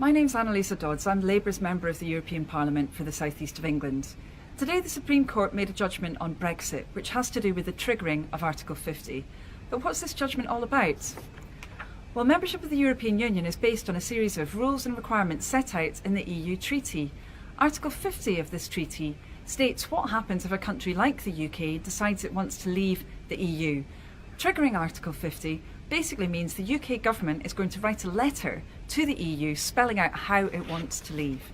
My name's Annalisa Dodds. I'm Labour's member of the European Parliament for the South East of England. Today the Supreme Court made a judgment on Brexit, which has to do with the triggering of Article 50. But what's this judgment all about? Well, membership of the European Union is based on a series of rules and requirements set out in the EU Treaty. Article 50 of this treaty states what happens if a country like the UK decides it wants to leave the EU. Triggering Article 50 basically means the UK government is going to write a letter to the EU spelling out how it wants to leave.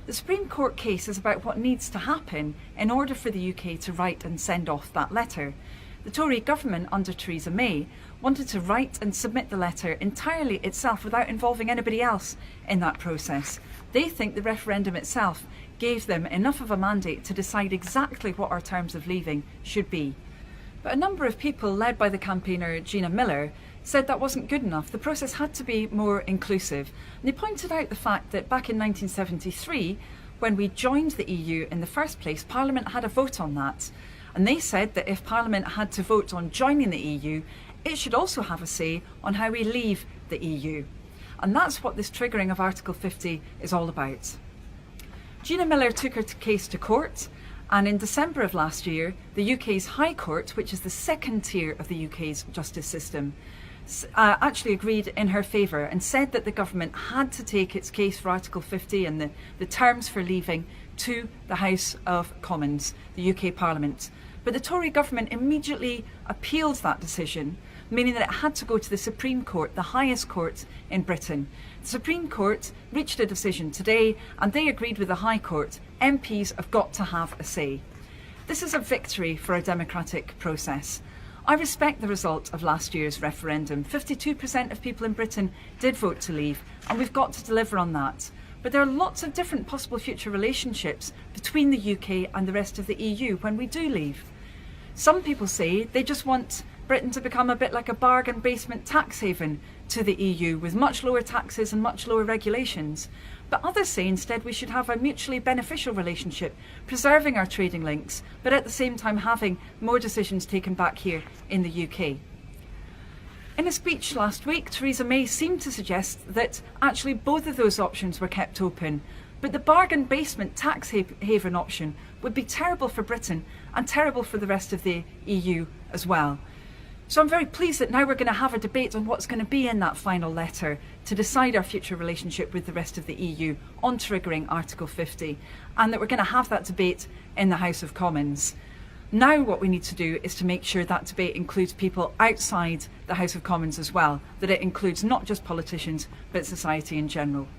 The Supreme Court case is about what needs to happen in order for the UK to write and send off that letter. The Tory government under Theresa May wanted to write and submit the letter entirely itself without involving anybody else in that process. They think the referendum itself gave them enough of a mandate to decide exactly what our terms of leaving should be. But a number of people, led by the campaigner Gina Miller, said that wasn't good enough. The process had to be more inclusive. And they pointed out the fact that back in 1973, when we joined the EU in the first place, Parliament had a vote on that. And they said that if Parliament had to vote on joining the EU, it should also have a say on how we leave the EU. And that's what this triggering of Article 50 is all about. Gina Miller took her case to court. And in December of last year, the UK's High Court, which is the second tier of the UK's justice system, actually agreed in her favour and said that the government had to take its case for Article 50 and the terms for leaving to the House of Commons, the UK Parliament. But the Tory government immediately appealed that decision, meaning that it had to go to the Supreme Court, the highest court in Britain. The Supreme Court reached a decision today and they agreed with the High Court. MPs have got to have a say. This is a victory for a democratic process. I respect the result of last year's referendum. 52% of people in Britain did vote to leave, and we've got to deliver on that. But there are lots of different possible future relationships between the UK and the rest of the EU when we do leave. Some people say they just want Britain to become a bit like a bargain basement tax haven to the EU with much lower taxes and much lower regulations. But others say instead we should have a mutually beneficial relationship, preserving our trading links, but at the same time having more decisions taken back here in the UK. In a speech last week, Theresa May seemed to suggest that actually both of those options were kept open, but the bargain basement tax haven option would be terrible for Britain and terrible for the rest of the EU as well. So I'm very pleased that now we're going to have a debate on what's going to be in that final letter to decide our future relationship with the rest of the EU on triggering Article 50, and that we're going to have that debate in the House of Commons. Now what we need to do is to make sure that debate includes people outside the House of Commons as well, that it includes not just politicians but society in general.